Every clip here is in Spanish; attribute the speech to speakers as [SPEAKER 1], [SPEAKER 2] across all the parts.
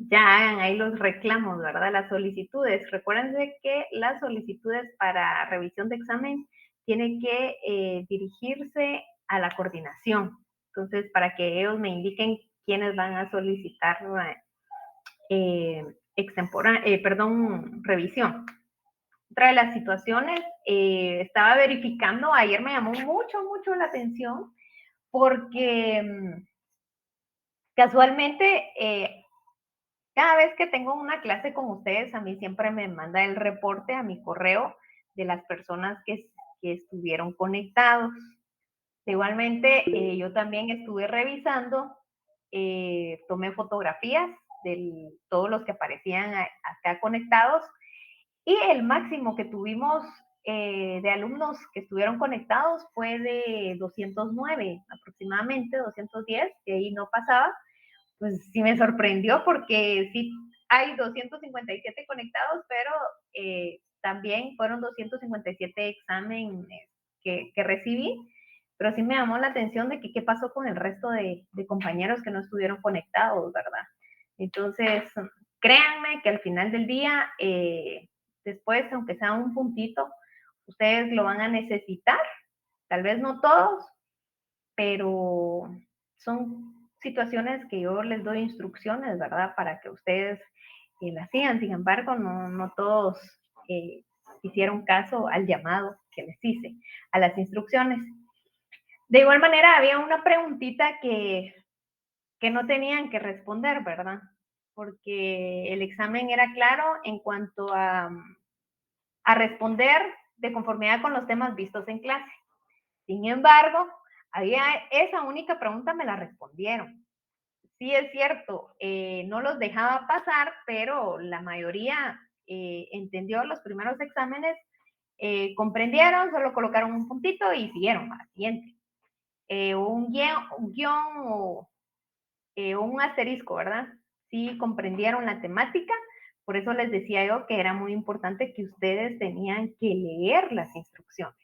[SPEAKER 1] ya hagan ahí los reclamos, ¿verdad? Las solicitudes. Recuérdense que las solicitudes para revisión de examen tienen que dirigirse a la coordinación. Entonces, para que ellos me indiquen quiénes van a solicitar revisión. Otra de las situaciones, estaba verificando, ayer me llamó mucho la atención porque casualmente cada vez que tengo una clase con ustedes, a mí siempre me manda el reporte a mi correo de las personas que estuvieron conectados. Igualmente, yo también estuve revisando, tomé fotografías de todos los que aparecían acá conectados y el máximo que tuvimos de alumnos que estuvieron conectados fue de 209 aproximadamente, 210, que ahí no pasaba. Pues sí me sorprendió porque sí hay 257 conectados, pero también fueron 257 exámenes que recibí, pero sí me llamó la atención de que qué pasó con el resto de compañeros que no estuvieron conectados, ¿verdad? Entonces, créanme que al final del día, después, aunque sea un puntito, ustedes lo van a necesitar, tal vez no todos, pero son situaciones que yo les doy instrucciones, ¿verdad? Para que ustedes las sigan. Sin embargo, no todos hicieron caso al llamado que les hice, a las instrucciones. De igual manera, había una preguntita que no tenían que responder, ¿verdad? Porque el examen era claro en cuanto a responder de conformidad con los temas vistos en clase. Sin embargo, había esa única pregunta, me la respondieron. Sí es cierto, no los dejaba pasar, pero la mayoría entendió los primeros exámenes, comprendieron, solo colocaron un puntito y siguieron a la siguiente. Un guión o un asterisco, ¿verdad? Sí comprendieron la temática, por eso les decía yo que era muy importante que ustedes tenían que leer las instrucciones,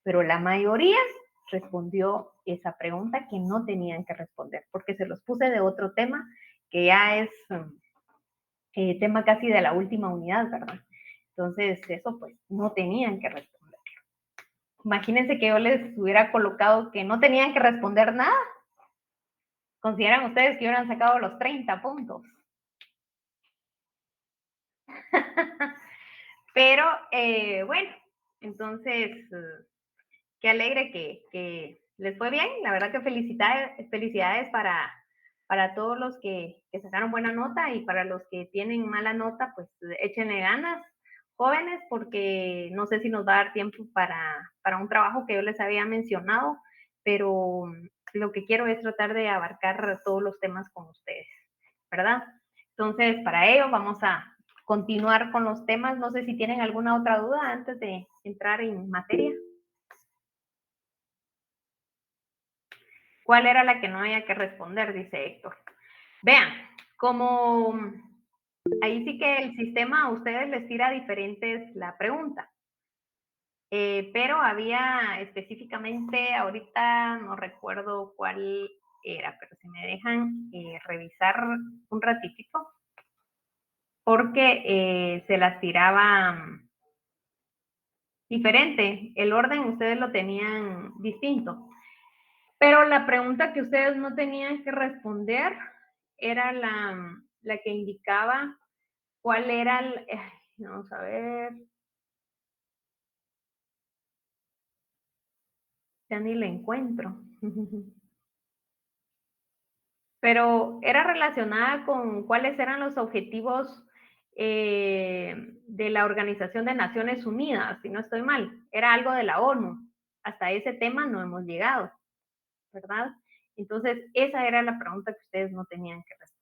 [SPEAKER 1] pero la mayoría respondió esa pregunta que no tenían que responder, porque se los puse de otro tema, que ya es tema casi de la última unidad, ¿verdad? Entonces, eso pues no tenían que responder. Imagínense que yo les hubiera colocado que no tenían que responder nada. ¿Consideran ustedes que hubieran sacado los 30 puntos? Pero bueno, entonces, qué alegre que les fue bien. La verdad que felicidades para todos los que sacaron buena nota y para los que tienen mala nota, pues échenle ganas, jóvenes, porque no sé si nos va a dar tiempo para un trabajo que yo les había mencionado, pero lo que quiero es tratar de abarcar todos los temas con ustedes, ¿verdad? Entonces, para ello vamos a continuar con los temas. No sé si tienen alguna otra duda antes de entrar en materia. ¿Cuál era la que no había que responder? Dice Héctor. Vean, como ahí sí que el sistema a ustedes les tira diferentes la pregunta. Pero había específicamente, ahorita no recuerdo cuál era, pero si me dejan revisar un ratito, porque se las tiraba diferente, el orden ustedes lo tenían distinto. Pero la pregunta que ustedes no tenían que responder era la que indicaba cuál era el... Vamos a ver. Ya ni la encuentro. Pero era relacionada con cuáles eran los objetivos de la Organización de Naciones Unidas, si no estoy mal. Era algo de la ONU. Hasta ese tema no hemos llegado, ¿verdad? Entonces, esa era la pregunta que ustedes no tenían que responder.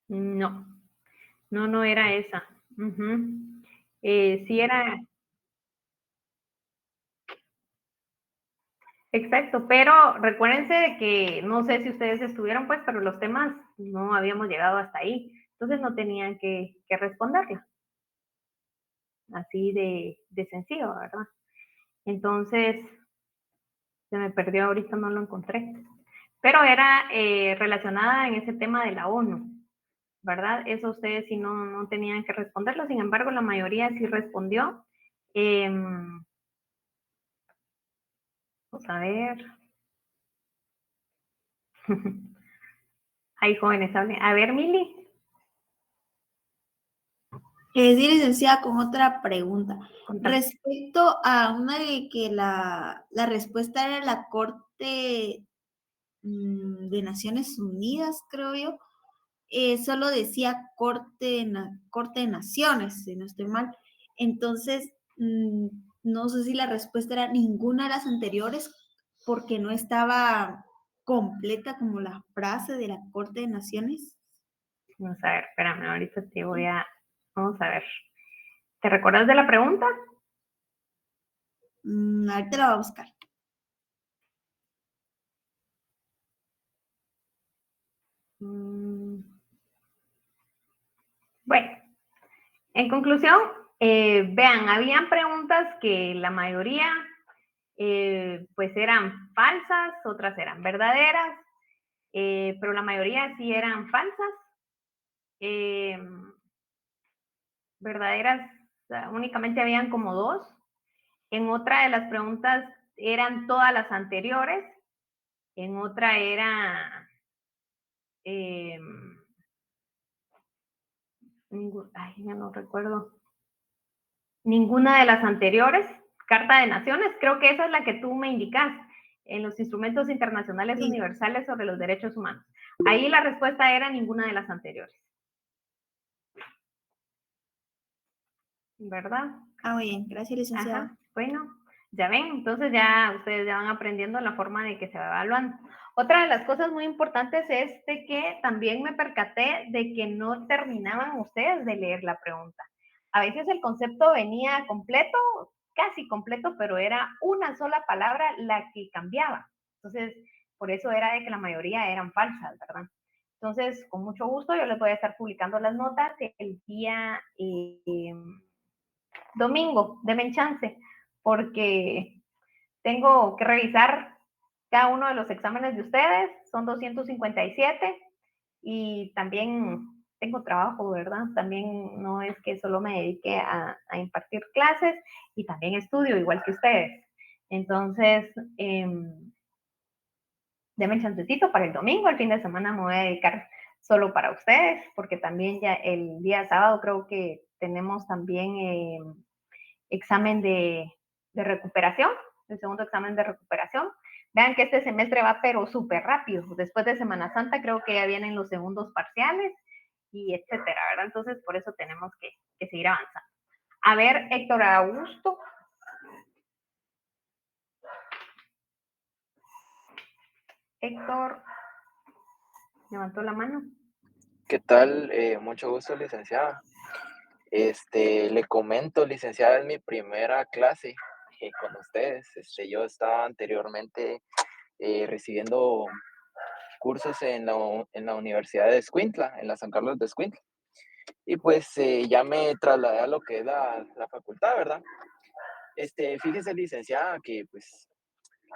[SPEAKER 1] No, no era esa. Sí era, exacto, pero recuérdense de que no sé si ustedes estuvieron, pues, pero los temas no habíamos llegado hasta ahí. Entonces no tenían que responderla. Así de sencillo, ¿verdad? Entonces, se me perdió ahorita, no lo encontré. Pero era relacionada en ese tema de la ONU, ¿verdad? Eso ustedes sí no tenían que responderlo, sin embargo, la mayoría sí respondió. Vamos a ver. Hay jóvenes, hablen. A ver, Mili.
[SPEAKER 2] Sí, licenciada, con otra pregunta.
[SPEAKER 1] Contame.
[SPEAKER 2] Respecto a una de que la respuesta era la Corte de Naciones Unidas, creo yo, solo decía Corte de Naciones, si no estoy mal. Entonces, no sé si la respuesta era ninguna de las anteriores, porque no estaba completa como la frase de la Corte de Naciones.
[SPEAKER 1] Vamos a ver, espérame, ahorita te voy a... Vamos a ver. ¿Te recuerdas de la pregunta?
[SPEAKER 2] Ahorita la voy a buscar.
[SPEAKER 1] Bueno, en conclusión, vean, habían preguntas que la mayoría pues eran falsas, otras eran verdaderas, pero la mayoría sí eran falsas. Verdaderas, o sea, únicamente habían como 2. En otra de las preguntas eran todas las anteriores. En otra era... ay, ya no recuerdo. Ninguna de las anteriores. Carta de Naciones, creo que esa es la que tú me indicas, en los instrumentos internacionales
[SPEAKER 2] Sí.
[SPEAKER 1] universales sobre los derechos humanos. Ahí la respuesta era ninguna de las anteriores. ¿Verdad?
[SPEAKER 2] Muy bien, gracias, licenciada.
[SPEAKER 1] Ajá, bueno, ya ven, entonces ya ustedes ya van aprendiendo la forma de que se va evaluando. Otra de las cosas muy importantes es de que también me percaté de que no terminaban ustedes de leer la pregunta. A veces el concepto venía completo, casi completo, pero era una sola palabra la que cambiaba. Entonces, por eso era de que la mayoría eran falsas, ¿verdad? Entonces, con mucho gusto, yo les voy a estar publicando las notas el día domingo, denme chance, porque tengo que revisar cada uno de los exámenes de ustedes, son 257 y también tengo trabajo, ¿verdad? También no es que solo me dedique a impartir clases y también estudio igual que ustedes. Entonces, denme chancecito para el domingo, el fin de semana me voy a dedicar solo para ustedes, porque también ya el día sábado creo que tenemos también examen de recuperación, el segundo examen de recuperación. Vean que este semestre va pero súper rápido. Después de Semana Santa creo que ya vienen los segundos parciales y etcétera, ¿verdad? Entonces por eso tenemos que seguir avanzando. A ver, Héctor Augusto. Héctor, levantó la mano.
[SPEAKER 3] ¿Qué tal? Mucho gusto, licenciada. Le comento, licenciada, es mi primera clase con ustedes. Yo estaba anteriormente recibiendo cursos en la Universidad de Escuintla, en la San Carlos de Escuintla. Y pues ya me trasladé a lo que es la facultad, ¿verdad? Fíjese, licenciada, que pues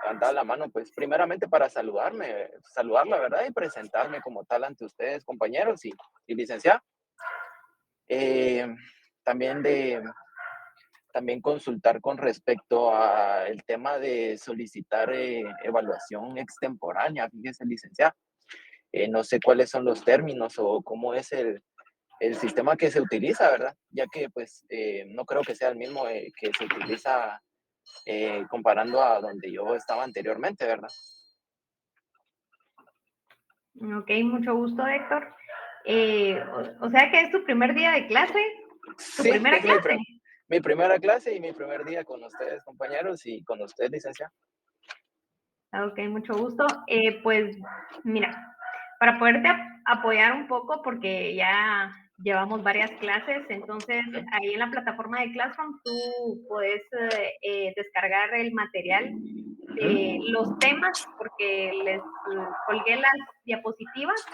[SPEAKER 3] levantaba la mano, pues primeramente para saludarla, ¿verdad? Y presentarme como tal ante ustedes, compañeros y licenciada. También también consultar con respecto al tema de solicitar evaluación extemporánea, fíjese, licenciada. No sé cuáles son los términos o cómo es el sistema que se utiliza, ¿verdad? Ya que pues no creo que sea el mismo que se utiliza comparando a donde yo estaba anteriormente, ¿verdad?
[SPEAKER 1] Ok, mucho gusto, Héctor. O sea que es tu primer día de clase, tu
[SPEAKER 3] Sí,
[SPEAKER 1] primera
[SPEAKER 3] es
[SPEAKER 1] clase.
[SPEAKER 3] mi primera clase y mi primer día con ustedes, compañeros, y con usted, licenciada.
[SPEAKER 1] Ok, mucho gusto. Pues mira, para poderte apoyar un poco, porque ya llevamos varias clases, entonces ahí en la plataforma de Classroom tú puedes descargar el material de los temas, porque les colgué las diapositivas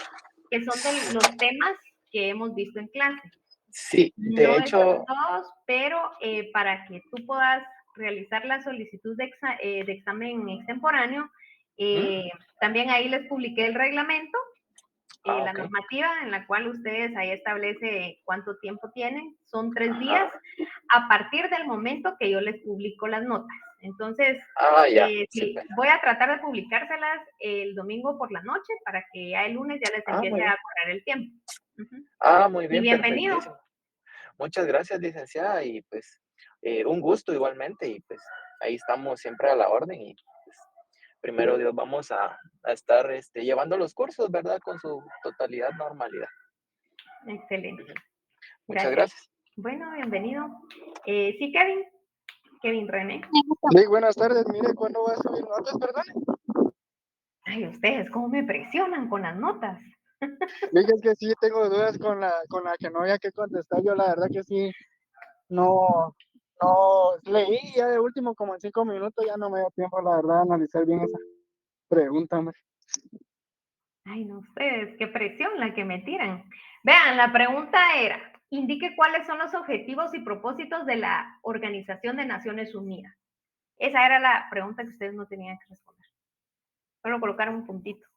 [SPEAKER 1] que son de los temas que hemos visto en clase.
[SPEAKER 3] Sí, de
[SPEAKER 1] No
[SPEAKER 3] hecho,
[SPEAKER 1] están todos, pero para que tú puedas realizar la solicitud de examen extemporáneo, también ahí les publiqué el reglamento, la
[SPEAKER 3] ok.
[SPEAKER 1] normativa en la cual ustedes ahí establece cuánto tiempo tienen. Son 3 días a partir del momento que yo les publico las notas. Entonces,
[SPEAKER 3] Ya, sí,
[SPEAKER 1] sí,
[SPEAKER 3] pues.
[SPEAKER 1] voy a tratar de publicárselas el domingo por la noche para que ya el lunes ya les empiece
[SPEAKER 3] Muy bien.
[SPEAKER 1] a correr el tiempo.
[SPEAKER 3] Muy
[SPEAKER 1] Y
[SPEAKER 3] bien,
[SPEAKER 1] bienvenido.
[SPEAKER 3] perfectísimo. Muchas gracias, licenciada, y pues un gusto igualmente, y pues ahí estamos siempre a la orden, y pues, primero Dios vamos a estar llevando los cursos, ¿verdad? Con su totalidad normalidad.
[SPEAKER 1] Excelente.
[SPEAKER 3] Muchas
[SPEAKER 1] Gracias.
[SPEAKER 3] gracias.
[SPEAKER 1] Bueno, bienvenido. Sí, Kevin René.
[SPEAKER 4] Sí, buenas tardes. Mire, ¿cuándo va a subir notas, perdón?
[SPEAKER 1] Ay, ustedes, ¿cómo me presionan con las notas?
[SPEAKER 4] Dije que sí, tengo dudas con la que no había que contestar. Yo la verdad que sí, no leí ya de último como en 5 minutos, ya no me dio tiempo, la verdad, a analizar bien esa pregunta, hombre.
[SPEAKER 1] Ay, no, ustedes, qué presión la que me tiran. Vean, la pregunta era, indique cuáles son los objetivos y propósitos de la Organización de Naciones Unidas. Esa era la pregunta que ustedes no tenían que responder. Solo colocar un puntito.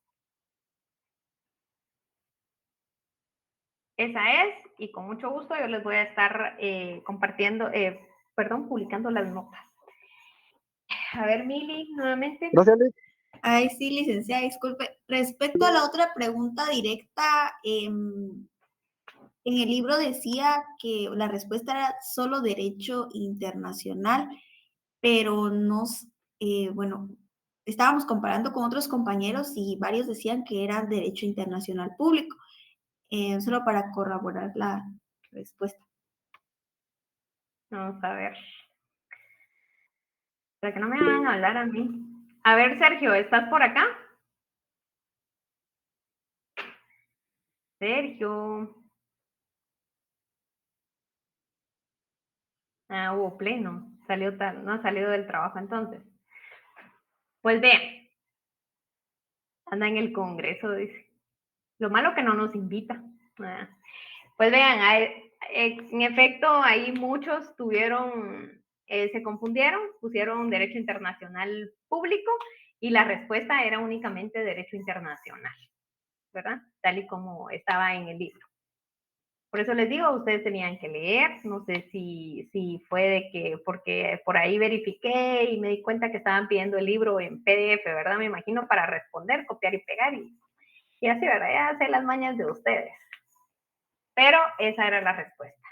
[SPEAKER 1] Esa es, y con mucho gusto yo les voy a estar publicando las notas. A ver, Mili, nuevamente.
[SPEAKER 4] Gracias, Liz.
[SPEAKER 2] Ay, sí, licenciada, disculpe. Respecto a la otra pregunta directa, en el libro decía que la respuesta era solo derecho internacional, pero bueno, estábamos comparando con otros compañeros y varios decían que era derecho internacional público, solo para corroborar la respuesta.
[SPEAKER 1] Vamos a ver. Para que no me van a hablar a mí. A ver, Sergio, ¿estás por acá? Sergio. Hubo pleno. No ha salido del trabajo entonces. Pues vean. Anda en el Congreso, dice. Lo malo que no nos invita. Pues vean, en efecto, ahí muchos se confundieron, pusieron derecho internacional público y la respuesta era únicamente derecho internacional, ¿verdad? Tal y como estaba en el libro. Por eso les digo, ustedes tenían que leer, no sé si fue de que, porque por ahí verifiqué y me di cuenta que estaban pidiendo el libro en PDF, ¿verdad? Me imagino para responder, copiar y pegar y así, ¿verdad? Ya sé las mañas de ustedes. Pero esa era la respuesta.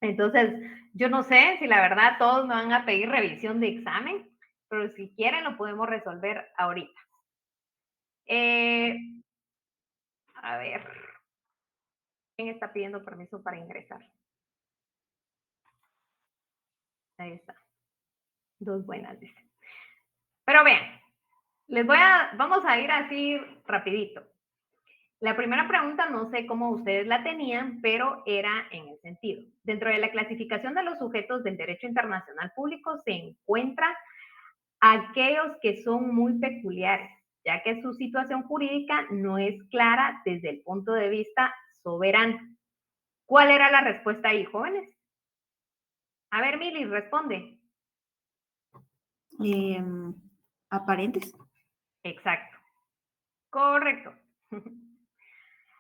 [SPEAKER 1] Entonces, yo no sé si la verdad todos me van a pedir revisión de examen, pero si quieren lo podemos resolver ahorita. A ver, ¿quién está pidiendo permiso para ingresar? Ahí está. 2 buenas, dice. Pero vean, vamos a ir así rapidito. La primera pregunta no sé cómo ustedes la tenían, pero era en el sentido. Dentro de la clasificación de los sujetos del derecho internacional público se encuentra aquellos que son muy peculiares, ya que su situación jurídica no es clara desde el punto de vista soberano. ¿Cuál era la respuesta ahí, jóvenes? A ver, Mili, responde.
[SPEAKER 2] ¿Aparentes?
[SPEAKER 1] Exacto. Correcto.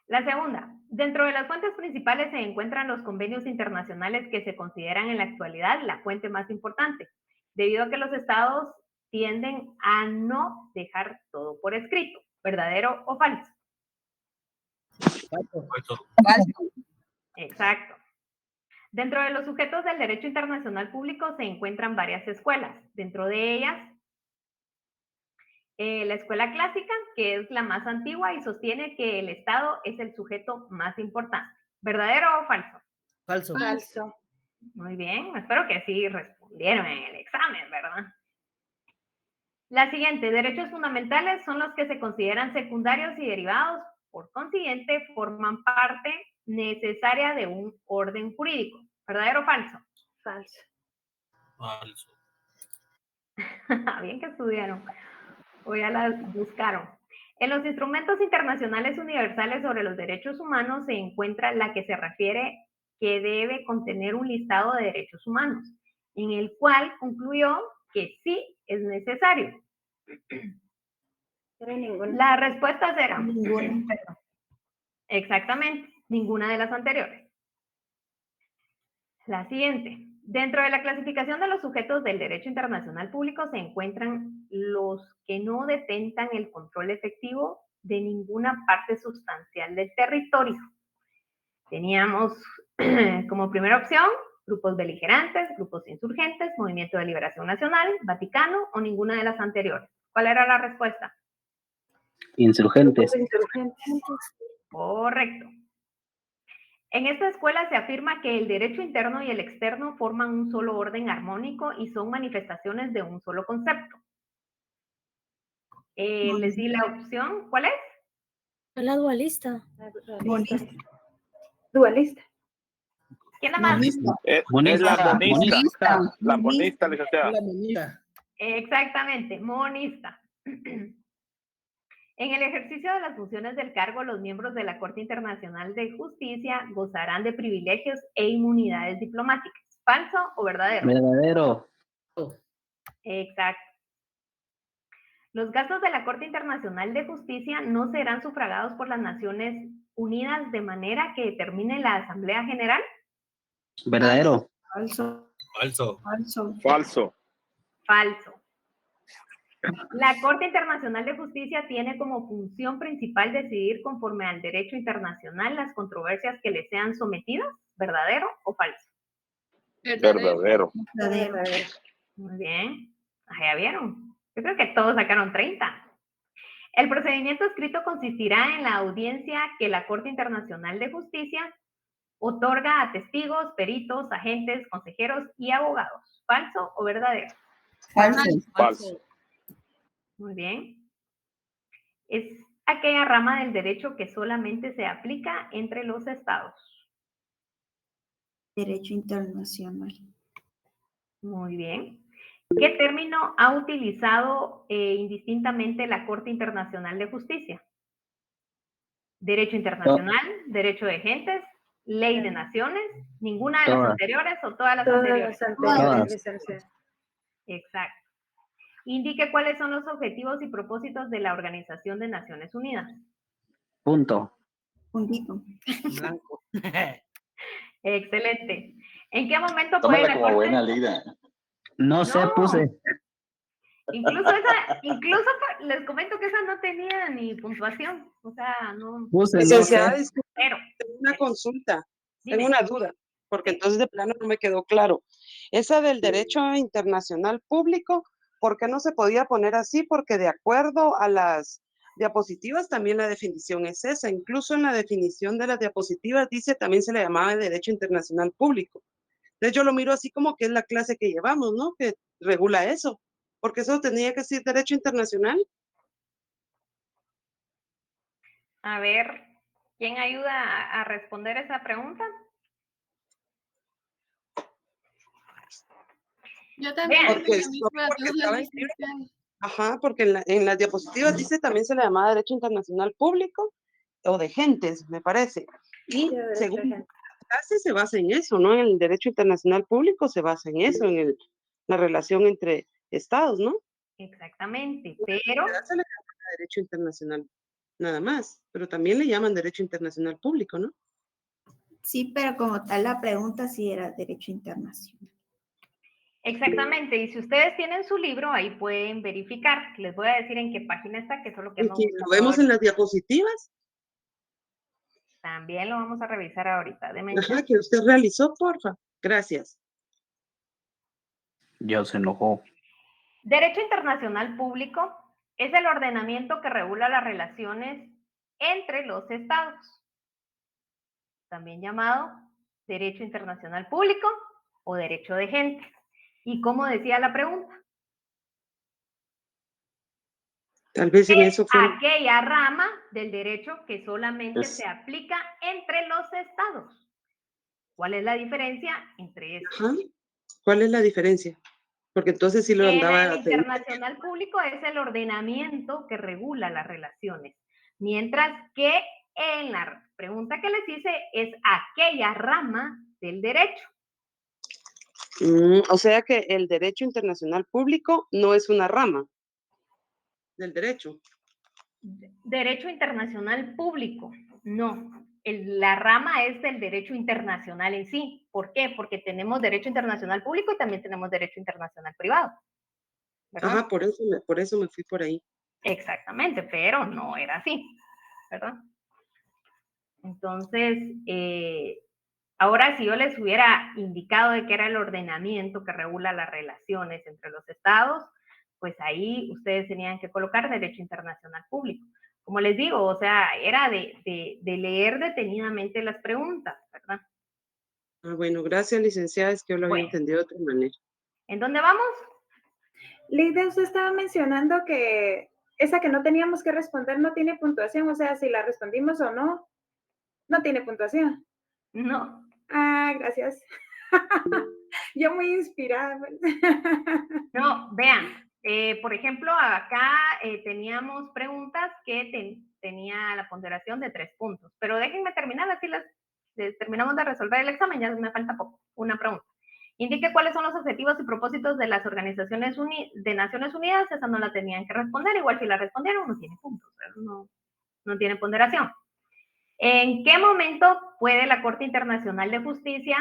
[SPEAKER 1] La segunda, dentro de las fuentes principales se encuentran los convenios internacionales que se consideran en la actualidad la fuente más importante, debido a que los estados tienden a no dejar todo por escrito, ¿verdadero o falso?
[SPEAKER 5] Falso.
[SPEAKER 1] Exacto. Dentro de los sujetos del derecho internacional público se encuentran varias escuelas. Dentro de ellas, la escuela clásica, que es la más antigua y sostiene que el Estado es el sujeto más importante. ¿Verdadero o falso?
[SPEAKER 5] Falso.
[SPEAKER 6] Falso.
[SPEAKER 1] Muy bien, espero que sí respondieron en el examen, ¿verdad? La siguiente, derechos fundamentales son los que se consideran secundarios y derivados, por consiguiente, forman parte necesaria de un orden jurídico. ¿Verdadero o falso?
[SPEAKER 6] Falso.
[SPEAKER 5] Falso.
[SPEAKER 1] Bien que estudiaron, o ya las buscaron. En los instrumentos internacionales universales sobre los derechos humanos se encuentra la que se refiere que debe contener un listado de derechos humanos, en el cual concluyó que sí es necesario. Las respuestas eran
[SPEAKER 2] Ninguna.
[SPEAKER 1] exactamente ninguna de las anteriores. La siguiente. Dentro de la clasificación de los sujetos del derecho internacional público se encuentran los que no detentan el control efectivo de ninguna parte sustancial del territorio. Teníamos como primera opción grupos beligerantes, grupos insurgentes, Movimiento de Liberación Nacional, Vaticano o ninguna de las anteriores. ¿Cuál era la respuesta?
[SPEAKER 5] Insurgentes.
[SPEAKER 1] Correcto. En esta escuela se afirma que el derecho interno y el externo forman un solo orden armónico y son manifestaciones de un solo concepto. Les di la opción, ¿cuál es?
[SPEAKER 6] La dualista.
[SPEAKER 7] Dualista.
[SPEAKER 1] ¿Quién la más?
[SPEAKER 5] Monista.
[SPEAKER 8] Es
[SPEAKER 5] Monista.
[SPEAKER 8] la monista.
[SPEAKER 2] Monista.
[SPEAKER 8] La monista, licenciada.
[SPEAKER 5] La monista.
[SPEAKER 1] Exactamente, monista. En el ejercicio de las funciones del cargo, los miembros de la Corte Internacional de Justicia gozarán de privilegios e inmunidades diplomáticas. ¿Falso o verdadero?
[SPEAKER 5] Verdadero.
[SPEAKER 1] Exacto. Los gastos de la Corte Internacional de Justicia no serán sufragados por las Naciones Unidas de manera que determine la Asamblea General.
[SPEAKER 5] Verdadero.
[SPEAKER 2] Falso.
[SPEAKER 9] Falso.
[SPEAKER 2] Falso.
[SPEAKER 8] Falso.
[SPEAKER 1] Falso. La Corte Internacional de Justicia tiene como función principal decidir conforme al derecho internacional las controversias que le sean sometidas, ¿verdadero o falso?
[SPEAKER 8] Verdadero.
[SPEAKER 2] Verdadero.
[SPEAKER 1] Muy bien. Ya vieron. Yo creo que todos sacaron 30. El procedimiento escrito consistirá en la audiencia que la Corte Internacional de Justicia otorga a testigos, peritos, agentes, consejeros y abogados. ¿Falso o verdadero?
[SPEAKER 2] Falso.
[SPEAKER 8] Falso.
[SPEAKER 1] Muy bien. Es aquella rama del derecho que solamente se aplica entre los estados.
[SPEAKER 2] Derecho internacional.
[SPEAKER 1] Muy bien. ¿Qué término ha utilizado indistintamente la Corte Internacional de Justicia? Derecho internacional, derecho de gentes, ley de naciones, ninguna de las
[SPEAKER 5] Todas.
[SPEAKER 1] anteriores o todas las
[SPEAKER 7] Todas
[SPEAKER 1] anteriores.
[SPEAKER 7] las anteriores,
[SPEAKER 5] Todas.
[SPEAKER 7] licenciada.
[SPEAKER 1] Exacto. Indique cuáles son los objetivos y propósitos de la Organización de Naciones Unidas.
[SPEAKER 5] Punto.
[SPEAKER 2] Puntito.
[SPEAKER 9] Blanco.
[SPEAKER 1] Excelente. ¿En qué momento puede
[SPEAKER 10] Tómala
[SPEAKER 1] la
[SPEAKER 10] como
[SPEAKER 1] Corte?
[SPEAKER 10] buena lida.
[SPEAKER 5] No sé, puse.
[SPEAKER 1] Incluso les comento que esa no tenía ni puntuación. O sea, no.
[SPEAKER 5] Puse, no
[SPEAKER 11] Licenciada,
[SPEAKER 5] sé.
[SPEAKER 11] disculpe,
[SPEAKER 1] Pero,
[SPEAKER 11] tengo una consulta,
[SPEAKER 1] dime.
[SPEAKER 11] tengo una duda, porque entonces de plano no me quedó claro. Esa del derecho internacional público, ¿por qué no se podía poner así? Porque de acuerdo a las diapositivas también la definición es esa. Incluso en la definición de las diapositivas dice también se le llamaba derecho internacional público. Entonces yo lo miro así como que es la clase que llevamos, ¿no? Que regula eso. Porque eso tenía que decir derecho internacional.
[SPEAKER 1] A ver, ¿quién ayuda a responder esa pregunta?
[SPEAKER 6] Yo también.
[SPEAKER 1] Vean.
[SPEAKER 11] Porque, ajá, porque en las diapositivas dice también se le llamaba derecho internacional público o de gentes, me parece. Y
[SPEAKER 7] Sí, derecho
[SPEAKER 11] según
[SPEAKER 7] de gente.
[SPEAKER 11] casi se basa en eso, ¿no? En el derecho internacional público se basa en eso, en la relación entre estados, ¿no?
[SPEAKER 1] Exactamente, pero
[SPEAKER 11] Se le llama derecho internacional nada más, pero también le llaman derecho internacional público, ¿no?
[SPEAKER 2] Sí, pero como tal la pregunta sí era derecho internacional.
[SPEAKER 1] exactamente, y si ustedes tienen su libro, ahí pueden verificar. Les voy a decir en qué página está, que eso es lo que
[SPEAKER 11] Y
[SPEAKER 1] no
[SPEAKER 11] que lo vemos en las diapositivas,
[SPEAKER 1] también lo vamos a revisar ahorita. Deme
[SPEAKER 11] ajá, que usted realizó, porfa. Gracias.
[SPEAKER 5] Ya se enojó.
[SPEAKER 1] Derecho internacional público es el ordenamiento que regula las relaciones entre los estados, también llamado derecho internacional público o derecho de gentes. ¿Y cómo decía la pregunta?
[SPEAKER 11] Tal vez en
[SPEAKER 1] Es
[SPEAKER 11] eso fue.
[SPEAKER 1] aquella rama del derecho que solamente
[SPEAKER 10] Es-
[SPEAKER 1] se aplica entre los estados. ¿Cuál es la diferencia entre estos?
[SPEAKER 11] Ajá. ¿Cuál es la diferencia? Porque entonces sí lo
[SPEAKER 1] En
[SPEAKER 11] andaba...
[SPEAKER 1] el internacional público es el ordenamiento que regula las relaciones, mientras que en la pregunta que les hice es aquella rama del derecho.
[SPEAKER 11] O sea que el derecho internacional público no es una rama del derecho.
[SPEAKER 1] Derecho internacional público, no. La rama es del derecho internacional en sí. ¿Por qué? Porque tenemos derecho internacional público y también tenemos derecho internacional privado. ¿Verdad?
[SPEAKER 11] Ajá, por eso me fui por ahí.
[SPEAKER 1] Exactamente, pero no era así, ¿verdad? Entonces, ahora si yo les hubiera indicado de que era el ordenamiento que regula las relaciones entre los estados, pues ahí ustedes tenían que colocar derecho internacional público. Como les digo, o sea, era de leer detenidamente las preguntas, ¿verdad?
[SPEAKER 11] Ah, bueno, gracias, licenciada, es que yo lo había
[SPEAKER 1] Bueno.
[SPEAKER 11] entendido de otra manera.
[SPEAKER 1] ¿En dónde vamos?
[SPEAKER 7] Lidia, usted estaba mencionando que esa que no teníamos que responder no tiene puntuación, o sea, si la respondimos o no, no tiene puntuación.
[SPEAKER 1] No.
[SPEAKER 7] Ah, gracias. Yo muy inspirada.
[SPEAKER 1] No, vean, por ejemplo, acá teníamos preguntas que tenía la ponderación de 3 puntos, pero déjenme terminar, así terminamos de resolver el examen, ya me falta poco, una pregunta. Indique cuáles son los objetivos y propósitos de las organizaciones de Naciones Unidas, esa no la tenían que responder, igual si la respondieron no tiene puntos, no tiene ponderación. ¿En qué momento puede la Corte Internacional de Justicia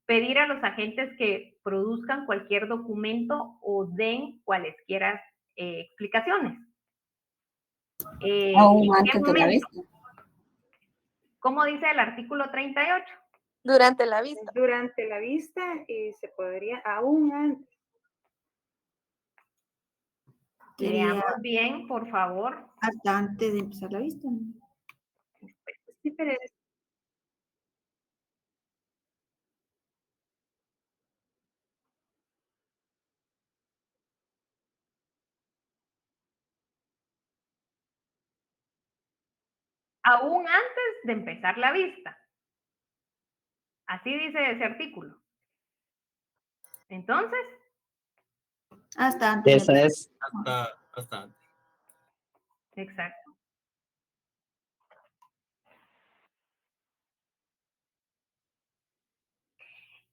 [SPEAKER 1] pedir a los agentes que produzcan cualquier documento o den cualesquiera explicaciones?
[SPEAKER 2] Aún antes de la vista.
[SPEAKER 1] ¿Cómo dice el artículo 38?
[SPEAKER 6] Durante la vista.
[SPEAKER 7] Durante la vista y se podría aún antes.
[SPEAKER 1] Leamos bien, por favor.
[SPEAKER 2] Hasta antes de empezar la vista.
[SPEAKER 7] Sí, pero
[SPEAKER 1] Aún antes de empezar la vista. Así dice ese artículo. Entonces.
[SPEAKER 2] Hasta antes.
[SPEAKER 5] Esa es.
[SPEAKER 9] Hasta antes.
[SPEAKER 1] Exacto.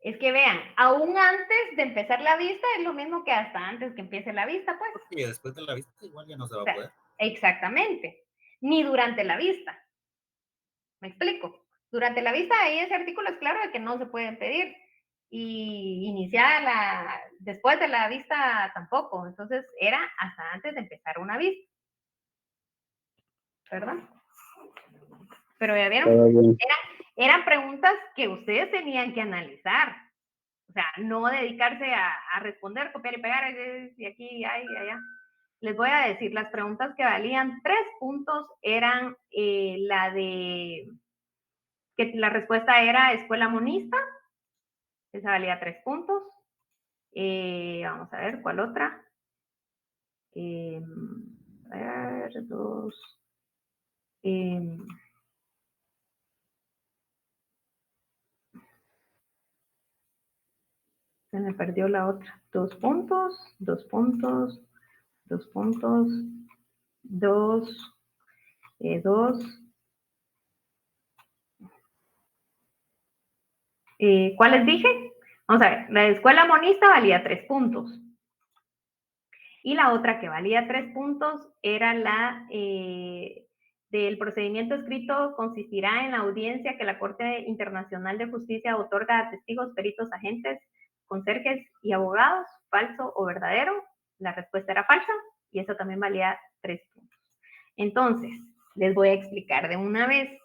[SPEAKER 1] Es que vean, aún antes de empezar la vista es lo mismo que hasta antes que empiece la vista, pues.
[SPEAKER 9] Y después de la vista igual ya no se va a poder.
[SPEAKER 1] Exactamente. Ni durante la vista. ¿Me explico? Durante la vista ahí ese artículo es claro de que no se pueden pedir. Y iniciada después de la vista tampoco. Entonces era hasta antes de empezar una vista. ¿Verdad? Pero ya vieron, eran preguntas que ustedes tenían que analizar. O sea, no dedicarse a responder, copiar y pegar, y aquí, y allá. Les voy a decir, las preguntas que valían 3 puntos eran la de, que la respuesta era escuela monista, esa valía 3 puntos. Vamos a ver, ¿cuál otra? A ver, 2. Se me perdió la otra. 2 puntos, 2 puntos, 2 puntos, 2, 2. ¿Cuál les dije? Vamos a ver, la escuela monista valía 3 puntos. Y la otra que valía 3 puntos era la del procedimiento escrito consistirá en la audiencia que la Corte Internacional de Justicia otorga a testigos, peritos, agentes, conserjes y abogados, falso o verdadero. La respuesta era falsa y eso también valía 3 puntos. Entonces, les voy a explicar de una vez.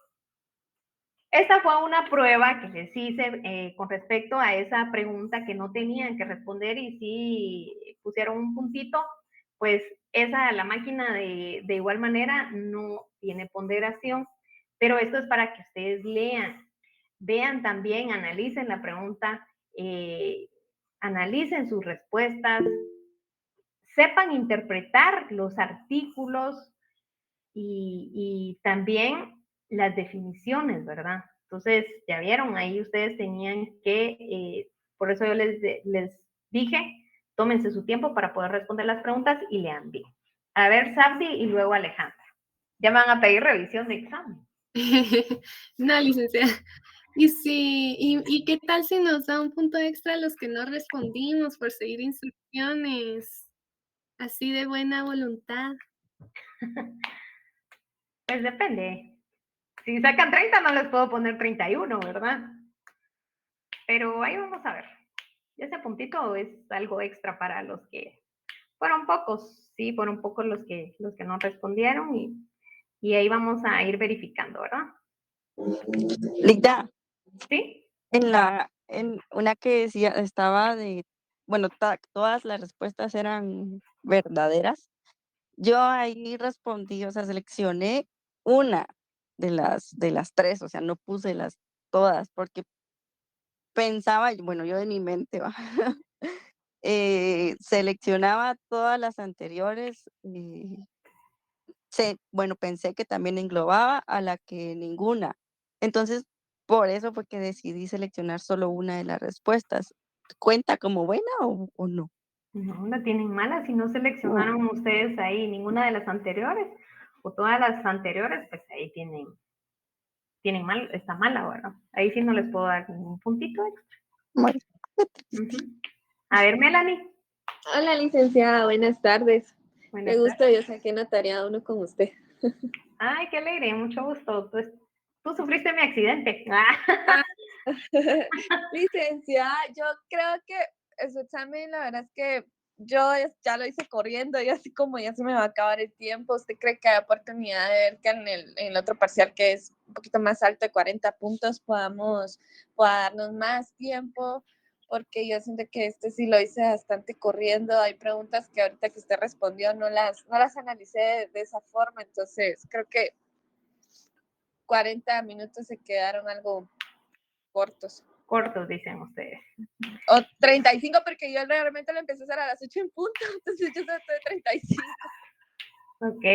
[SPEAKER 1] Esta fue una prueba que les hice con respecto a esa pregunta que no tenían que responder y si pusieron un puntito, pues la máquina de igual manera no tiene ponderación, pero esto es para que ustedes vean también, analicen la pregunta, analicen sus respuestas, sepan interpretar los artículos y también las definiciones, ¿verdad? Entonces, ya vieron, ahí ustedes tenían que Por eso yo les dije, tómense su tiempo para poder responder las preguntas y lean bien. A ver, Sabdi y luego Alejandra. Ya me van a pedir revisión de examen.
[SPEAKER 6] No, licenciada. ¿Y qué tal si nos da un punto extra a los que no respondimos por seguir instrucciones? Así de buena voluntad.
[SPEAKER 1] Pues depende. Si sacan 30 no les puedo poner 31, ¿verdad? Pero ahí vamos a ver. Ese puntito es algo extra para los que fueron pocos, sí, fueron pocos los que no respondieron y ahí vamos a ir verificando, ¿verdad?
[SPEAKER 10] Ligda,
[SPEAKER 1] ¿Sí?
[SPEAKER 10] en una que decía, estaba de, bueno, todas las respuestas eran verdaderas. Yo ahí respondí, o sea, seleccioné una de las tres, o sea, no puse las todas, porque pensaba, bueno, yo de mi mente, ¿va? Seleccionaba todas las anteriores, bueno, pensé que también englobaba a la que ninguna. Entonces, por eso fue que decidí seleccionar solo una de las respuestas. ¿Cuenta como buena o no?
[SPEAKER 1] No, la tienen mala si no seleccionaron ustedes ahí ninguna de las anteriores o todas las anteriores, pues ahí tienen mal, está mala, bueno, ahí sí no les puedo dar ningún puntito extra.
[SPEAKER 10] Bueno,
[SPEAKER 1] A ver, Melanie.
[SPEAKER 6] Hola, licenciada, buenas tardes.
[SPEAKER 1] Buenas
[SPEAKER 6] Qué gusto,
[SPEAKER 1] tardes.
[SPEAKER 6] yo saqué notariado uno con usted.
[SPEAKER 1] Ay, qué alegre, mucho gusto. Tú sufriste mi accidente.
[SPEAKER 6] Licenciada, yo creo que su examen, la verdad es que yo ya lo hice corriendo y así como ya se me va a acabar el tiempo, ¿usted cree que hay oportunidad de ver que en el otro parcial, que es un poquito más alto de 40 puntos, pueda darnos más tiempo? Porque yo siento que este sí lo hice bastante corriendo. Hay preguntas que ahorita que usted respondió no las analicé de esa forma, entonces creo que 40 minutos se quedaron algo cortos.
[SPEAKER 1] Cortos, dicen ustedes.
[SPEAKER 6] O 35, porque yo realmente lo empecé a hacer a las 8 en punto, entonces yo estoy de 35.
[SPEAKER 1] Ok.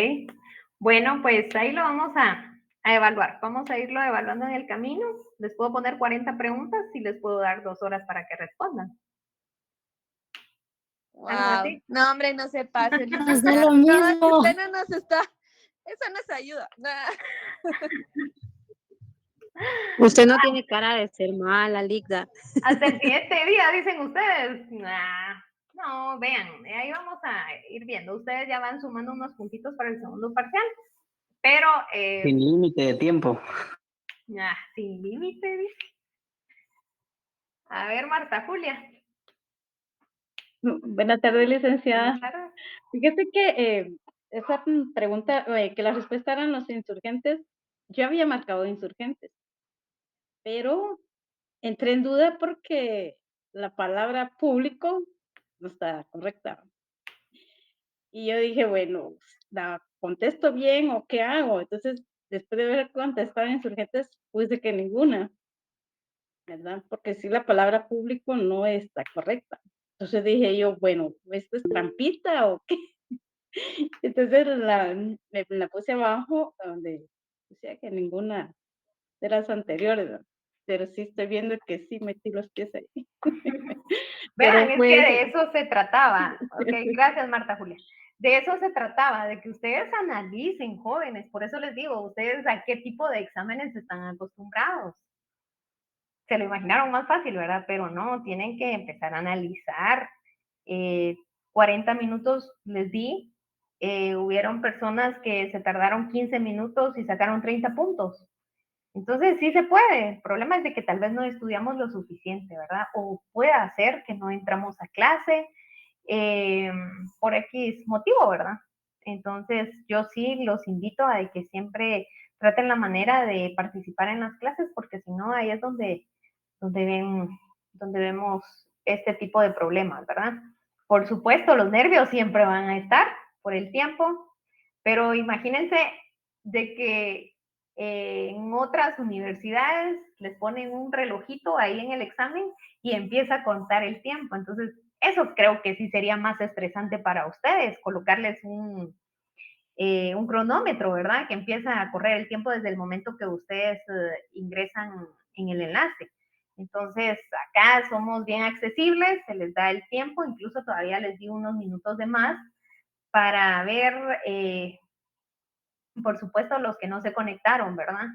[SPEAKER 1] Bueno, pues ahí lo vamos a evaluar. Vamos a irlo evaluando en el camino. Les puedo poner 40 preguntas y les puedo dar 2 horas para que respondan.
[SPEAKER 6] Wow. No, hombre, no se pase.
[SPEAKER 2] Nos da lo mismo.
[SPEAKER 6] Usted no nos está. Eso nos ayuda.
[SPEAKER 12] Usted no tiene cara de ser mala, Ligda.
[SPEAKER 1] Hasta el siguiente día, dicen ustedes. No, vean, ahí vamos a ir viendo. Ustedes ya van sumando unos puntitos para el segundo parcial, pero...
[SPEAKER 5] sin límite de tiempo.
[SPEAKER 1] Sin límite, dice. A ver, Marta Julia.
[SPEAKER 13] Buenas tardes, licenciada.
[SPEAKER 1] Buenas tardes.
[SPEAKER 13] Fíjese que esa pregunta, que la respuesta eran los insurgentes, yo había marcado insurgentes, pero entré en duda porque la palabra público no está correcta. Y yo dije, bueno, ¿la contesto bien o qué hago? Entonces, después de haber contestado insurgentes, puse que ninguna, ¿verdad? Porque si la palabra público no está correcta. Entonces dije yo, bueno, ¿esto es trampita o qué? Entonces la puse abajo donde decía que ninguna de las anteriores, ¿no? Pero sí estoy viendo que sí metí los pies ahí.
[SPEAKER 1] Vean, es que de eso se trataba. Ok, gracias Marta Julia. De eso se trataba, de que ustedes analicen, jóvenes. Por eso les digo, ustedes a qué tipo de exámenes están acostumbrados. Se lo imaginaron más fácil, ¿verdad? Pero no, tienen que empezar a analizar. 40 minutos les di. Hubieron personas que se tardaron 15 minutos y sacaron 30 puntos. Entonces sí se puede. El problema es de que tal vez no estudiamos lo suficiente, ¿verdad? O puede ser que no entramos a clase por X motivo, ¿verdad? Entonces yo sí los invito a que siempre traten la manera de participar en las clases, porque si no, ahí es donde vemos este tipo de problemas, ¿verdad? Por supuesto, los nervios siempre van a estar por el tiempo, pero imagínense de que en otras universidades les ponen un relojito ahí en el examen y empieza a contar el tiempo. Entonces, eso creo que sí sería más estresante para ustedes, colocarles un cronómetro, ¿verdad? Que empieza a correr el tiempo desde el momento que ustedes ingresan en el enlace. Entonces, acá somos bien accesibles, se les da el tiempo, incluso todavía les di unos minutos de más para ver, por supuesto, los que no se conectaron, ¿verdad?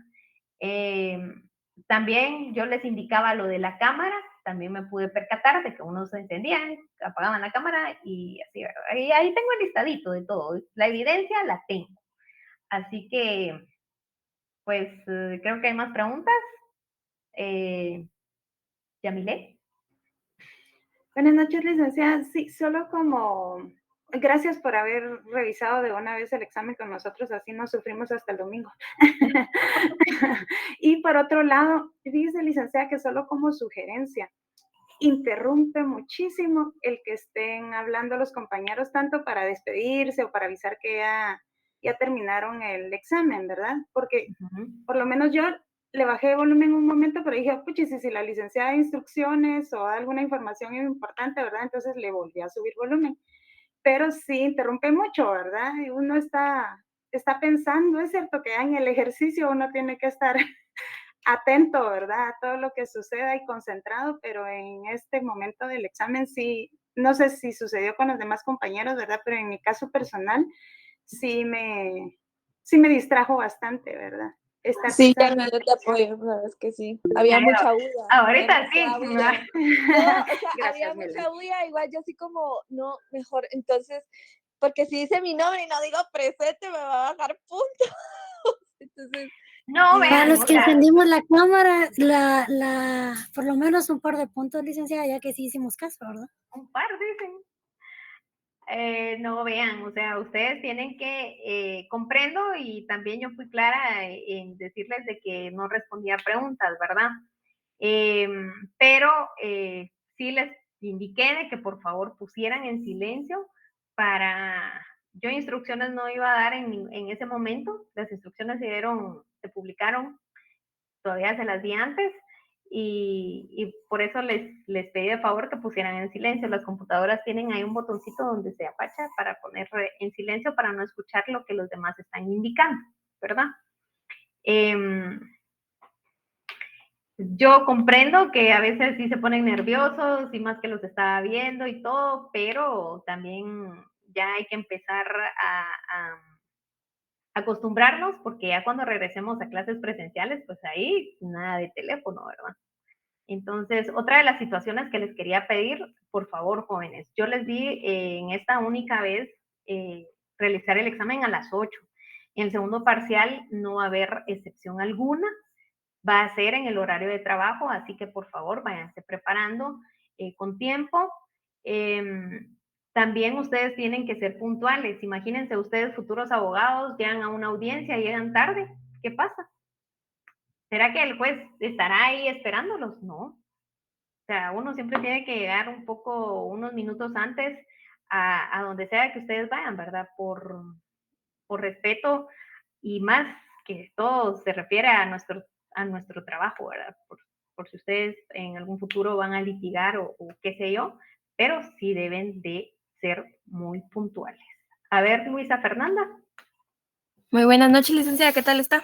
[SPEAKER 1] También yo les indicaba lo de la cámara, también me pude percatar de que unos se encendían, apagaban la cámara y así, ¿verdad? Y ahí tengo el listadito de todo, la evidencia la tengo. Así que, pues, creo que hay más preguntas. Yamile.
[SPEAKER 7] Buenas noches, licenciada. Sí, solo como gracias por haber revisado de una vez el examen con nosotros, así no sufrimos hasta el domingo. Y por otro lado, dice licenciada que solo como sugerencia, interrumpe muchísimo el que estén hablando los compañeros tanto para despedirse o para avisar que ya terminaron el examen, ¿verdad? Porque por lo menos yo le bajé el volumen un momento, pero dije, puchis, si la licenciada de instrucciones o alguna información importante, ¿verdad? Entonces le volví a subir volumen. Pero sí interrumpe mucho, ¿verdad? Y uno está pensando, es cierto que en el ejercicio uno tiene que estar atento, ¿verdad? A todo lo que suceda y concentrado, pero en este momento del examen sí, no sé si sucedió con los demás compañeros, ¿verdad? Pero en mi caso personal sí me distrajo bastante, ¿verdad? Estar
[SPEAKER 6] Sí,
[SPEAKER 7] pensando
[SPEAKER 6] yo te apoyo, la verdad es que sí. Había mucha bulla.
[SPEAKER 1] Ahorita sí.
[SPEAKER 6] demasiada bulla. No, o sea,
[SPEAKER 7] Gracias,
[SPEAKER 6] había mucha
[SPEAKER 7] Melanie.
[SPEAKER 6] bulla, igual yo así como, no, mejor, entonces, porque si dice mi nombre y no digo presente, me va a bajar puntos. Entonces,
[SPEAKER 1] no,
[SPEAKER 6] sí,
[SPEAKER 1] vean,
[SPEAKER 12] Los
[SPEAKER 1] o
[SPEAKER 12] que
[SPEAKER 1] sea,
[SPEAKER 12] encendimos la cámara, por lo menos un par de puntos, licenciada, ya que sí hicimos caso, ¿verdad?
[SPEAKER 1] un par dicen. No, vean, o sea, ustedes tienen que, comprendo y también yo fui clara en decirles de que no respondía a preguntas, ¿verdad? Pero sí les indiqué de que por favor pusieran en silencio para, yo instrucciones no iba a dar en ese momento, las instrucciones se publicaron, todavía se las di antes, y por eso les pedí de favor que pusieran en silencio. Las computadoras tienen ahí un botoncito donde se apacha para poner en silencio para no escuchar lo que los demás están indicando, ¿verdad? Yo comprendo que a veces sí se ponen nerviosos y más que los estaba viendo y todo, pero también ya hay que empezar a acostumbrarnos porque ya cuando regresemos a clases presenciales, pues ahí nada de teléfono, ¿verdad? Entonces, otra de las situaciones que les quería pedir, por favor, jóvenes, yo les di en esta única vez realizar el examen a las 8. En el segundo parcial no va a haber excepción alguna, va a ser en el horario de trabajo, así que por favor váyanse preparando con tiempo. También ustedes tienen que ser puntuales. Imagínense ustedes, futuros abogados, llegan a una audiencia y llegan tarde. ¿Qué pasa? ¿Será que el juez estará ahí esperándolos? No. O sea, uno siempre tiene que llegar un poco, unos minutos antes a donde sea que ustedes vayan, ¿verdad? Por respeto y más que todo se refiere a nuestro trabajo, ¿verdad? Por si ustedes en algún futuro van a litigar o qué sé yo, pero sí deben de ser muy puntuales. A ver, Luisa Fernanda.
[SPEAKER 14] Muy buenas noches, licenciada, ¿qué tal está?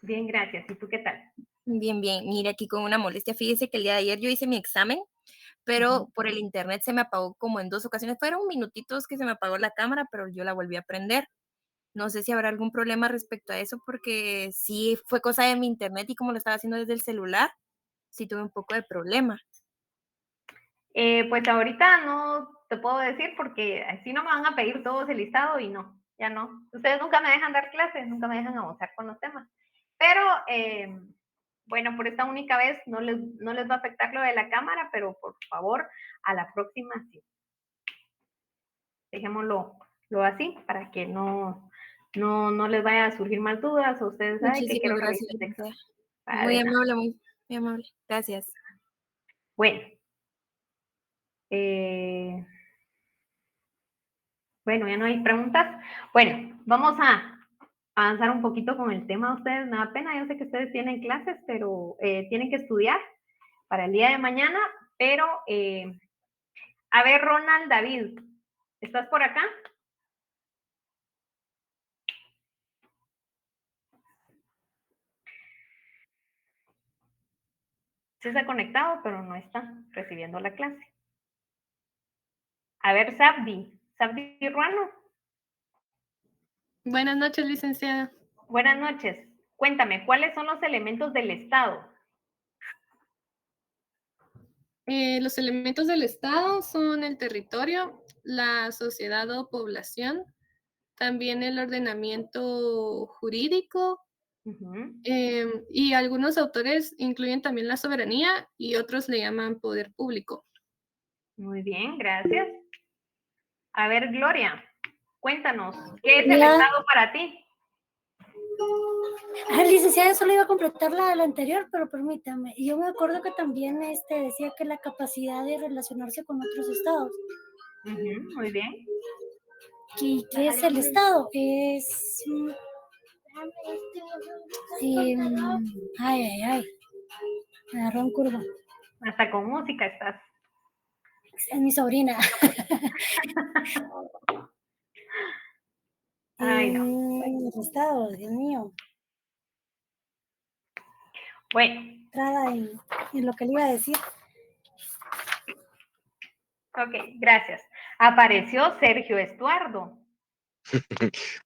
[SPEAKER 1] Bien, gracias. ¿Y tú qué tal?
[SPEAKER 14] Bien, bien. Mire, aquí con una molestia. Fíjese que el día de ayer yo hice mi examen, pero por el internet se me apagó como en 2 ocasiones. Fueron minutitos que se me apagó la cámara, pero yo la volví a prender. No sé si habrá algún problema respecto a eso, porque sí fue cosa de mi internet y como lo estaba haciendo desde el celular, sí tuve un poco de problema.
[SPEAKER 1] Pues ahorita no te puedo decir porque así no me van a pedir todo ese listado y no, ya no. Ustedes nunca me dejan dar clases, nunca me dejan avanzar con los temas. Pero bueno, por esta única vez no les va a afectar lo de la cámara, pero por favor, a la próxima sí. Dejémoslo así para que no les vaya a surgir más dudas o ustedes saben que quiero
[SPEAKER 14] Muchísimas gracias,
[SPEAKER 1] realizar texto.
[SPEAKER 14] Muy amable, muy amable. Gracias.
[SPEAKER 1] Bueno. Bueno, ya no hay preguntas. Bueno, vamos a avanzar un poquito con el tema. Ustedes, me da pena, yo sé que ustedes tienen clases, pero tienen que estudiar para el día de mañana. Pero, a ver, Ronald David, ¿estás por acá? Sí está conectado, pero no está recibiendo la clase. A ver, Sabdi Ruano.
[SPEAKER 15] Buenas noches, licenciada.
[SPEAKER 1] Buenas noches. Cuéntame, ¿cuáles son los elementos del Estado?
[SPEAKER 15] Los elementos del Estado son el territorio, la sociedad o población, también el ordenamiento jurídico, y algunos autores incluyen también la soberanía y otros le llaman poder público.
[SPEAKER 1] Muy bien, gracias. A ver, Gloria, cuéntanos, ¿qué es el Estado para ti?
[SPEAKER 12] Licenciada, solo iba a completar la anterior, pero permítame. Yo me acuerdo que también decía que la capacidad de relacionarse con otros estados.
[SPEAKER 1] Muy bien.
[SPEAKER 12] ¿Y qué es el Estado? Es... ay. Me agarró en curva.
[SPEAKER 1] Hasta con música estás.
[SPEAKER 12] Es mi sobrina.
[SPEAKER 1] Ay, no.
[SPEAKER 12] El Estado, Dios mío.
[SPEAKER 1] Bueno.
[SPEAKER 12] Entrada en lo que le iba a decir.
[SPEAKER 1] Ok, gracias. Apareció Sergio Estuardo.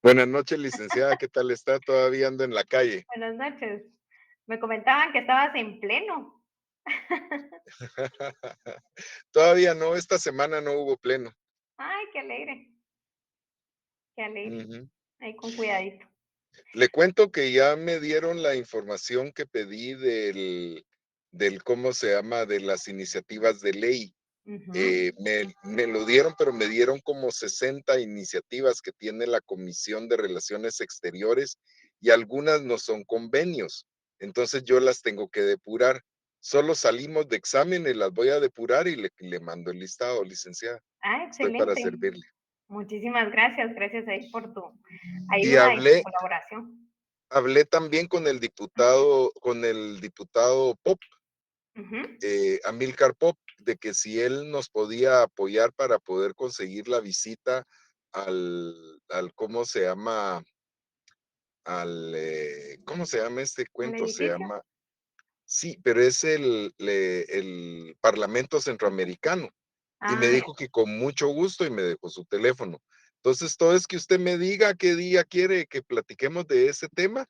[SPEAKER 16] Buenas noches, licenciada. ¿Qué tal está? Todavía ando en la calle.
[SPEAKER 1] Buenas noches. Me comentaban que estabas en pleno.
[SPEAKER 16] Todavía no, esta semana no hubo pleno.
[SPEAKER 1] Ay, qué alegre. Qué alegre. Ahí con cuidadito.
[SPEAKER 16] Le cuento que ya me dieron la información que pedí del ¿cómo se llama? De las iniciativas de ley. Me lo dieron, pero me dieron como 60 iniciativas que tiene la Comisión de Relaciones Exteriores y algunas no son convenios. Entonces yo las tengo que depurar. Solo salimos de exámenes, las voy a depurar y le mando el listado, licenciada.
[SPEAKER 1] Ah,
[SPEAKER 16] Estoy para
[SPEAKER 1] excelente.
[SPEAKER 16] servirle.
[SPEAKER 1] Muchísimas gracias ahí por tu
[SPEAKER 16] Y
[SPEAKER 1] ayuda y tu colaboración.
[SPEAKER 16] Hablé también con el diputado Pop, Amílcar Pop, de que si él nos podía apoyar para poder conseguir la visita al ¿cómo se llama? ¿Cómo se llama este cuento? Se llama, sí, pero es el Parlamento Centroamericano. Y me dijo que con mucho gusto y me dejó su teléfono. Entonces, todo es que usted me diga qué día quiere que platiquemos de ese tema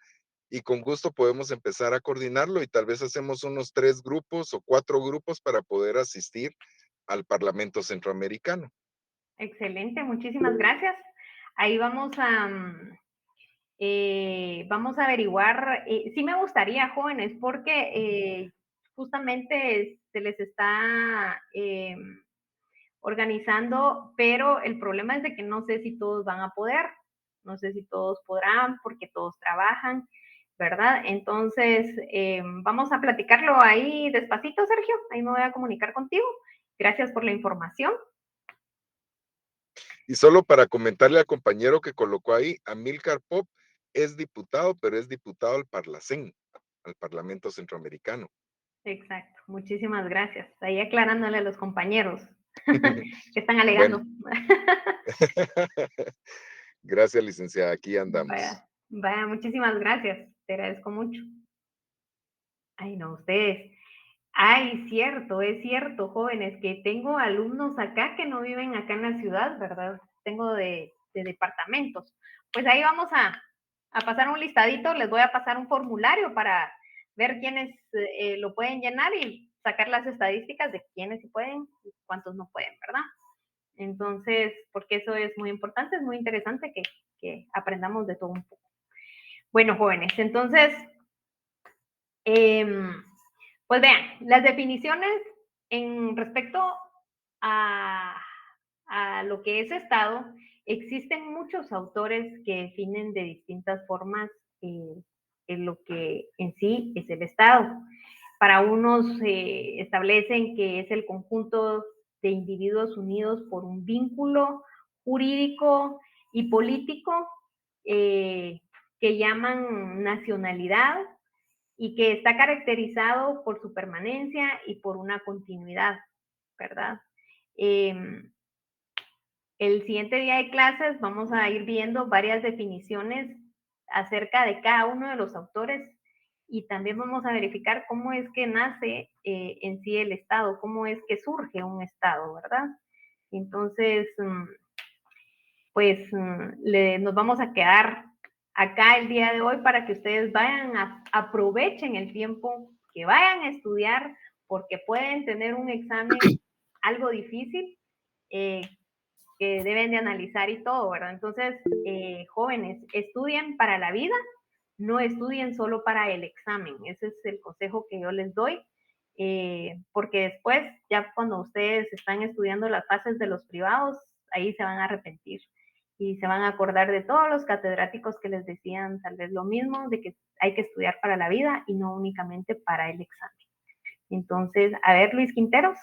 [SPEAKER 16] y con gusto podemos empezar a coordinarlo y tal vez hacemos unos 3 grupos o 4 grupos para poder asistir al Parlamento Centroamericano.
[SPEAKER 1] Excelente, muchísimas gracias. Ahí vamos a averiguar. Sí me gustaría, jóvenes, porque justamente se les está organizando, pero el problema es de que no sé si todos van a poder, no sé si todos podrán, porque todos trabajan, ¿verdad? Entonces, vamos a platicarlo ahí despacito, Sergio. Ahí me voy a comunicar contigo. Gracias por la información.
[SPEAKER 16] Y solo para comentarle al compañero que colocó ahí, Amílcar Pop es diputado, pero es diputado al Parlacén, al Parlamento Centroamericano.
[SPEAKER 1] Exacto, muchísimas gracias. Ahí aclarándole a los compañeros que están alegando.
[SPEAKER 16] Gracias, licenciada, aquí andamos.
[SPEAKER 1] Vaya, muchísimas gracias, te agradezco mucho. Ay, no, ustedes. Ay, es cierto, jóvenes, que tengo alumnos acá que no viven acá en la ciudad, ¿verdad? Tengo de departamentos. Pues ahí vamos a pasar un listadito, les voy a pasar un formulario para ver quiénes lo pueden llenar y sacar las estadísticas de quiénes sí pueden y cuántos no pueden, ¿verdad? Entonces, porque eso es muy importante, es muy interesante que aprendamos de todo un poco. Bueno, jóvenes, entonces, pues vean, las definiciones en respecto a lo que es Estado, existen muchos autores que definen de distintas formas en lo que en sí es el Estado. Para unos establecen que es el conjunto de individuos unidos por un vínculo jurídico y político que llaman nacionalidad y que está caracterizado por su permanencia y por una continuidad, ¿verdad? El siguiente día de clases vamos a ir viendo varias definiciones acerca de cada uno de los autores y también vamos a verificar cómo es que nace en sí el Estado, cómo es que surge un Estado, ¿verdad? Entonces, pues nos vamos a quedar acá el día de hoy para que ustedes vayan, aprovechen el tiempo, que vayan a estudiar, porque pueden tener un examen algo difícil, que deben de analizar y todo, ¿verdad? Entonces, jóvenes, estudien para la vida, no estudien solo para el examen. Ese es el consejo que yo les doy, porque después, ya cuando ustedes están estudiando las fases de los privados, ahí se van a arrepentir y se van a acordar de todos los catedráticos que les decían tal vez lo mismo, de que hay que estudiar para la vida y no únicamente para el examen. Entonces, a ver, Luis Quinteros.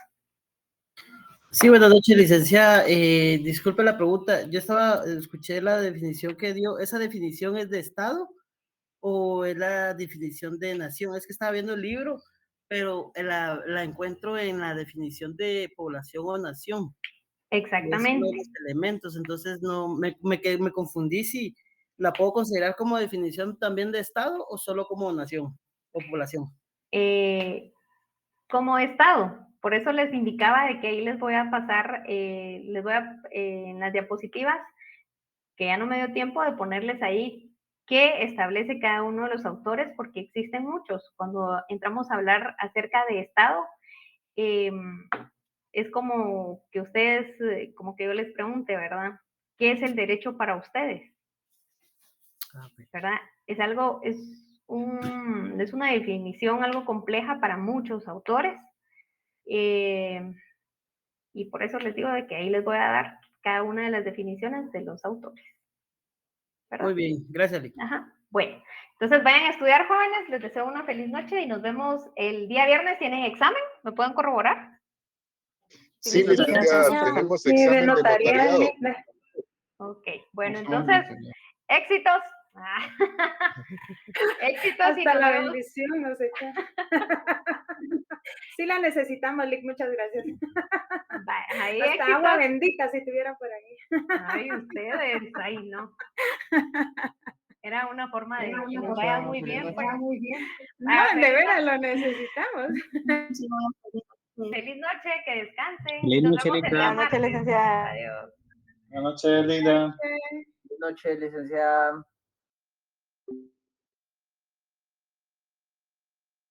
[SPEAKER 17] Sí, buenas noches, licenciada. Disculpe la pregunta. Yo escuché la definición que dio. ¿Esa definición es de Estado o es la definición de nación? Es que estaba viendo el libro, pero la encuentro en la definición de población o nación.
[SPEAKER 1] Exactamente.
[SPEAKER 17] Es uno de los elementos, entonces no me confundí si la puedo considerar como definición también de Estado o solo como nación o población.
[SPEAKER 1] Como Estado. Por eso les indicaba de que ahí les voy a pasar, en las diapositivas, que ya no me dio tiempo de ponerles ahí qué establece cada uno de los autores, porque existen muchos. Cuando entramos a hablar acerca de Estado, es como que ustedes, como que yo les pregunte, ¿verdad? ¿Qué es el derecho para ustedes? ¿Verdad? Es algo, es una definición algo compleja para muchos autores. Y por eso les digo de que ahí les voy a dar cada una de las definiciones de los autores. ¿Verdad?
[SPEAKER 17] Muy bien, gracias, Lic.
[SPEAKER 1] Ajá. Bueno, entonces vayan a estudiar, jóvenes, les deseo una feliz noche y nos vemos el día viernes. ¿Tienen examen? ¿Me pueden corroborar?
[SPEAKER 16] Sí, licenciada, tenemos examen de notariado.
[SPEAKER 1] Ok, bueno, entonces, éxitos. Éxitos.
[SPEAKER 7] Hasta la bendición, no sé qué. Sí la necesitamos, Lic, muchas gracias.
[SPEAKER 1] Ahí
[SPEAKER 7] hasta
[SPEAKER 1] éxitos.
[SPEAKER 7] Agua bendita si tuviera por ahí.
[SPEAKER 1] Ay, ustedes, ahí no. Era una forma de que nos vaya muy bien. Pues.
[SPEAKER 7] No, de veras lo necesitamos.
[SPEAKER 1] Feliz noche, que descansen.
[SPEAKER 5] Feliz
[SPEAKER 1] Nos
[SPEAKER 5] noche,
[SPEAKER 1] vemos el día
[SPEAKER 5] Linda.
[SPEAKER 1] martes.
[SPEAKER 10] licenciada.
[SPEAKER 1] Adiós.
[SPEAKER 5] Buenas noches, Linda.
[SPEAKER 4] Buenas noches, licenciada.